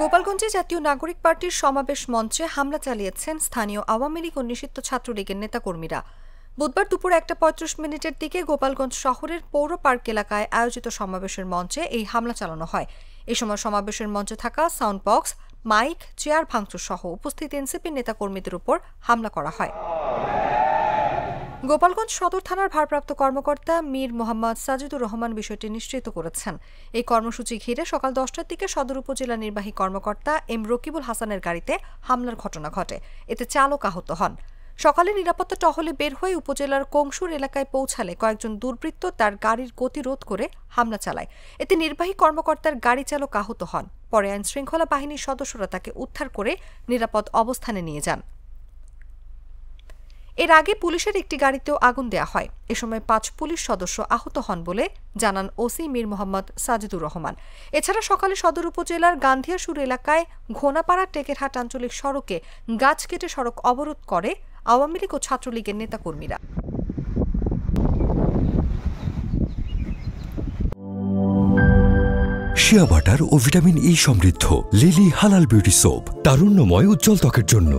গোপালগঞ্জে জাতীয় নাগরিক পার্টির সমাবেশ মঞ্চে হামলা চালিয়েছেন স্থানীয় আওয়ামী লীগ ও নিষিদ্ধ ছাত্রলীগের নেতাকর্মীরা। বুধবার দুপুর 1:35 দিকে গোপালগঞ্জ শহরের পৌর পার্ক এলাকায় আয়োজিত সমাবেশের মঞ্চে এই হামলা চালানো হয়। এ সময় সমাবেশের মঞ্চে থাকা সাউন্ড বক্স, মাইক, চেয়ার ভাঙচুর সহ উপস্থিত এনসিপির নেতাকর্মীদের উপর হামলা করা হয়। গোপালগঞ্জ সদর থানার ভারপ্রাপ্ত কর্মকর্তা মীর মোহাম্মদ সাজিদুর রহমান বিষয়টি নিশ্চিত করেছেন। এই কর্মসূচি ঘিরে সকাল 10টার দিকে সদর উপজেলা নির্বাহী কর্মকর্তা এম রকিবুল হাসানের গাড়িতে হামলার ঘটনা ঘটে। এতে চালক আহত হন। সকালে নিরাপত্তা টহলে বের হয়ে উপজেলার কংসুর এলাকায় পৌঁছালে কয়েকজন দুর্বৃত্ত তার গাড়ির গতিরোধ করে হামলা চালায়। এতে নির্বাহী কর্মকর্তার গাড়ি চালক আহত হন। পরে আইনশৃঙ্খলা বাহিনীর সদস্যরা তাকে উদ্ধার করে নিরাপদ অবস্থানে নিয়ে যান। এর আগে পুলিশের একটি গাড়িতেও আগুন দেয়া হয়। এ সময় 5 পুলিশ সদস্য আহত হন বলে জানান ওসি মীর মোহাম্মদ সাজিদুর রহমান। এছাড়া সকালে সদর উপজেলার গান্ধিয়াসুর এলাকায় ঘোনাপাড়া টেকেরহাট আঞ্চলিক সড়কে গাছ কেটে সড়ক অবরোধ করে আওয়ামী লীগ ও ছাত্রলীগের নেতাকর্মীরা। শিয়া বাটার ও ভিটামিন ই সমৃদ্ধ লিলি হালাল বিউটি সোপ, তারুণ্যময় উজ্জ্বল ত্বকের জন্য।